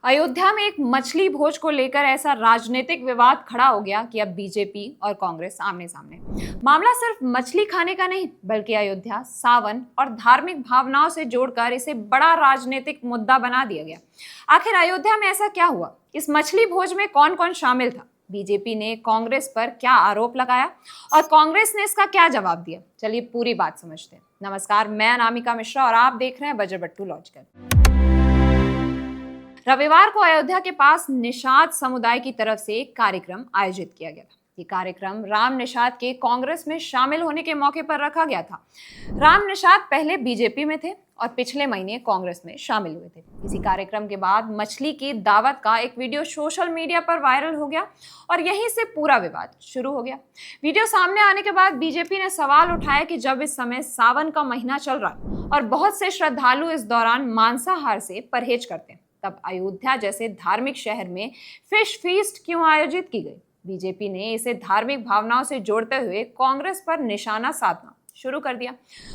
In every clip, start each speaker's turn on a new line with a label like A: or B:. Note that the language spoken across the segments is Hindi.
A: अयोध्या में एक मछली भोज को लेकर ऐसा राजनीतिक विवाद खड़ा हो गया कि अब बीजेपी और कांग्रेस आमने सामने। मामला सिर्फ मछली खाने का नहीं, बल्कि अयोध्या, सावन और धार्मिक भावनाओं से जोड़कर इसे बड़ा राजनीतिक मुद्दा बना दिया गया। आखिर अयोध्या में ऐसा क्या हुआ? इस मछली भोज में कौन कौन शामिल था? बीजेपी ने कांग्रेस पर क्या आरोप लगाया और कांग्रेस ने इसका क्या जवाब दिया? चलिए पूरी बात समझते हैं। नमस्कार, मैं अनामिका मिश्रा और आप देख रहे हैं बजरबट्टू लॉजिकल। रविवार को अयोध्या के पास निषाद समुदाय की तरफ से एक कार्यक्रम आयोजित किया गया था। ये कार्यक्रम राम निषाद के कांग्रेस में शामिल होने के मौके पर रखा गया था। राम निषाद पहले बीजेपी में थे और पिछले महीने कांग्रेस में शामिल हुए थे। इसी कार्यक्रम के बाद मछली की दावत का एक वीडियो सोशल मीडिया पर वायरल हो गया और यहीं से पूरा विवाद शुरू हो गया। वीडियो सामने आने के बाद बीजेपी ने सवाल उठाया कि जब इस समय सावन का महीना चल रहा है और बहुत से श्रद्धालु इस दौरान मांसाहार से परहेज करते हैं, तब अयोध्या जैसे धार्मिक शहर में फिश फीस्ट क्यों आयोजित की गई? बीजेपी ने इसे धार्मिक भावनाओं से जोड़ते हुए कांग्रेस पर निशाना साधना शुरू कर दिया।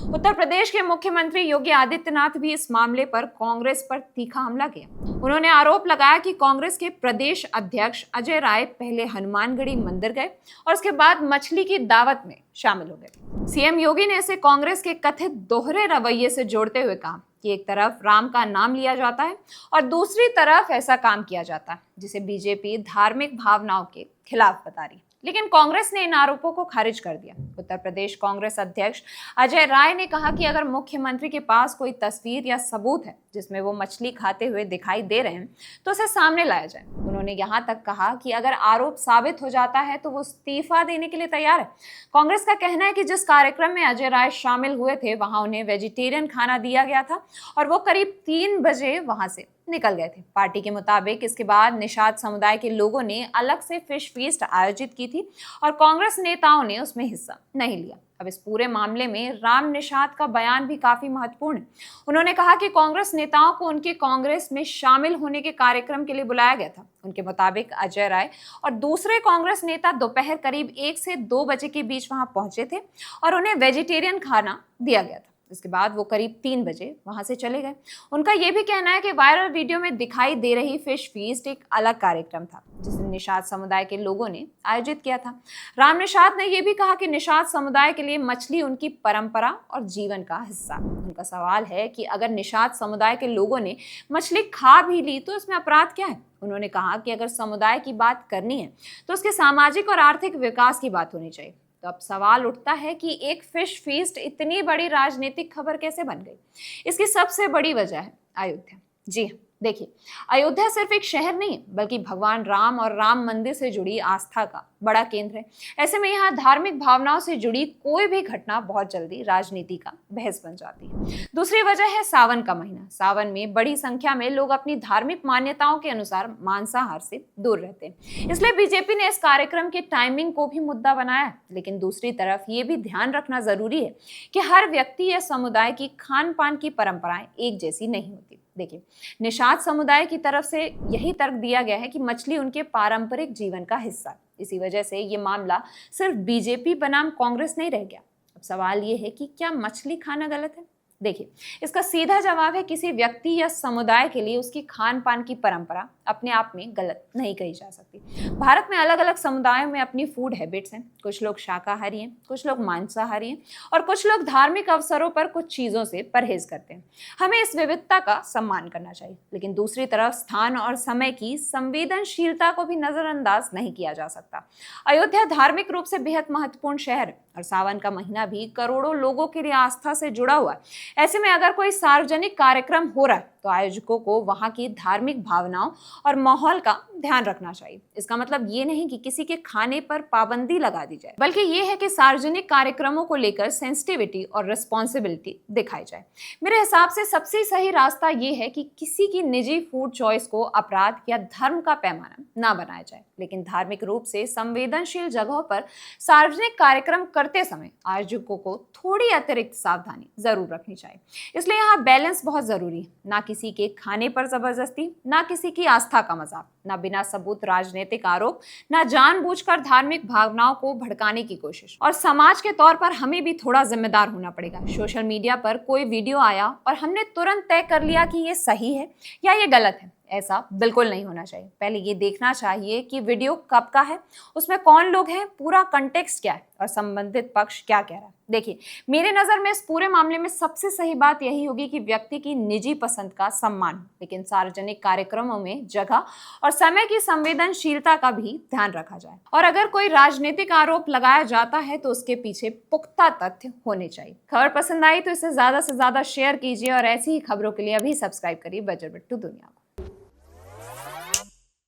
A: उत्तर प्रदेश के मुख्यमंत्री योगी आदित्यनाथ भी इस मामले पर कांग्रेस पर तीखा हमला किया। उन्होंने आरोप लगाया कि कांग्रेस के प्रदेश अध्यक्ष अजय राय पहले हनुमानगढ़ी मंदिर गए और उसके बाद मछली की दावत में शामिल हो गए। सीएम योगी ने इसे कांग्रेस के कथित दोहरे रवैये से जोड़ते हुए कहा कि एक तरफ राम का नाम लिया जाता है और दूसरी तरफ ऐसा काम किया जाता है जिसे बीजेपी धार्मिक भावनाओं के खिलाफ बता रही है। लेकिन कांग्रेस ने इन आरोपों को खारिज कर दिया। उत्तर प्रदेश कांग्रेस अध्यक्ष अजय राय ने कहा कि अगर मुख्यमंत्री के पास कोई तस्वीर या सबूत है जिसमें वो मछली खाते हुए दिखाई दे रहे हैं तो उसे सामने लाया जाए। उन्होंने यहाँ तक कहा कि अगर आरोप साबित हो जाता है तो वो इस्तीफा देने के लिए तैयार है। कांग्रेस का कहना है कि जिस कार्यक्रम में अजय राय शामिल हुए थे वहां उन्हें वेजिटेरियन खाना दिया गया था और वो करीब 3 बजे वहां से निकल गए थे। पार्टी के मुताबिक इसके बाद निषाद समुदाय के लोगों ने अलग से फिश फीस्ट आयोजित की थी और कांग्रेस नेताओं ने उसमें हिस्सा नहीं लिया। अब इस पूरे मामले में राम निषाद का बयान भी काफी महत्वपूर्ण है। उन्होंने कहा कि कांग्रेस नेताओं को उनके कांग्रेस में शामिल होने के कार्यक्रम के लिए बुलाया गया था। उनके मुताबिक अजय राय और दूसरे कांग्रेस नेता दोपहर करीब 1 से 2 बजे के बीच वहां पहुंचे थे और उन्हें वेजिटेरियन खाना दिया गया था। इसके बाद वो करीब 3 बजे वहां से चले गए। उनका यह भी कहना है कि वायरल वीडियो में दिखाई दे रही फिश फीस्ट एक अलग कार्यक्रम था जिसे निषाद समुदाय के लोगों ने आयोजित किया था। राम निषाद ने यह भी कहा कि निषाद समुदाय के लिए मछली उनकी परंपरा और जीवन का हिस्सा। उनका सवाल है कि अगर निषाद समुदाय के लोगों ने मछली खा भी ली तो इसमें अपराध क्या है? उन्होंने कहा कि अगर समुदाय की बात करनी है तो उसके सामाजिक और आर्थिक विकास की बात होनी चाहिए। तो अब सवाल उठता है कि एक फिश फीस्ट इतनी बड़ी राजनीतिक खबर कैसे बन गई? इसकी सबसे बड़ी वजह है अयोध्या। जी देखिए, अयोध्या सिर्फ एक शहर नहीं बल्कि भगवान राम और राम मंदिर से जुड़ी आस्था का बड़ा केंद्र है। ऐसे में यहाँ धार्मिक भावनाओं से जुड़ी कोई भी घटना बहुत जल्दी राजनीति का बहस बन जाती है। दूसरी वजह है सावन का महीना। सावन में बड़ी संख्या में लोग अपनी धार्मिक मान्यताओं के अनुसार मांसाहार से दूर रहते हैं, इसलिए बीजेपी ने इस कार्यक्रम के टाइमिंग को भी मुद्दा बनाया। लेकिन दूसरी तरफ ये भी ध्यान रखना जरूरी है कि हर व्यक्ति या समुदाय की खान पान की परंपराएं एक जैसी नहीं होती। देखिए, निषाद समुदाय की तरफ से यही तर्क दिया गया है कि मछली उनके पारंपरिक जीवन का हिस्सा है। इसी वजह से ये मामला सिर्फ बीजेपी बनाम कांग्रेस नहीं रह गया। अब सवाल ये है कि क्या मछली खाना गलत है? देखिए, इसका सीधा जवाब है किसी व्यक्ति या समुदाय के लिए उसकी खान पान की परंपरा अपने आप में गलत नहीं कही जा सकती। भारत में अलग अलग समुदायों में अपनी फूड हैबिट्स हैं। कुछ लोग शाकाहारी हैं, कुछ लोग मांसाहारी हैं और कुछ लोग धार्मिक अवसरों पर कुछ चीज़ों से परहेज करते हैं। हमें इस विविधता का सम्मान करना चाहिए, लेकिन दूसरी तरफ स्थान और समय की संवेदनशीलता को भी नजरअंदाज नहीं किया जा सकता। अयोध्या धार्मिक रूप से बेहद महत्वपूर्ण शहर है और सावन का महीना भी करोड़ों लोगों के लिए आस्था से जुड़ा हुआ है। ऐसे में अगर कोई सार्वजनिक कार्यक्रम हो रहा है तो आयोजकों को वहां की धार्मिक भावनाओं और माहौल का ध्यान रखना चाहिए। इसका मतलब ये नहीं कि किसी के खाने पर पाबंदी लगा दी जाए, बल्कि ये है कि सार्वजनिक कार्यक्रमों को लेकर सेंसिटिविटी और रिस्पॉन्सिबिलिटी दिखाई जाए। मेरे हिसाब से सबसे सही रास्ता ये है कि किसी की निजी फूड चॉइस को अपराध या धर्म का पैमाना ना बनाया जाए, लेकिन धार्मिक रूप से संवेदनशील जगहों पर सार्वजनिक कार्यक्रम करते समय आयोजकों को थोड़ी अतिरिक्त सावधानी जरूर रखनी चाहिए। इसलिए यहाँ बैलेंस बहुत जरूरी है। ना किसी के खाने पर जबरदस्ती, ना किसी की आस्था का मजाक, ना बिना सबूत राजनीतिक आरोप, ना जानबूझकर धार्मिक भावनाओं को भड़काने की कोशिश। और समाज के तौर पर हमें भी थोड़ा जिम्मेदार होना पड़ेगा। सोशल मीडिया पर कोई वीडियो आया और हमने तुरंत तय कर लिया कि ये सही है या ये गलत है, ऐसा बिल्कुल नहीं होना चाहिए। पहले ये देखना चाहिए कि वीडियो कब का है, उसमें कौन लोग हैं, पूरा कंटेक्स्ट क्या है और संबंधित पक्ष क्या कह रहा है। देखिए, मेरे नज़र में इस पूरे मामले में सबसे सही बात यही होगी कि व्यक्ति की निजी पसंद का सम्मान, लेकिन सार्वजनिक कार्यक्रमों में जगह और समय की संवेदनशीलता का भी ध्यान रखा जाए। और अगर कोई राजनीतिक आरोप लगाया जाता है तो उसके पीछे पुख्ता तथ्य होने चाहिए। खबर पसंद आई तो इसे ज़्यादा से ज़्यादा शेयर कीजिए और ऐसी ही खबरों के लिए अभी सब्सक्राइब करिए बजर बिट्टू दुनिया को।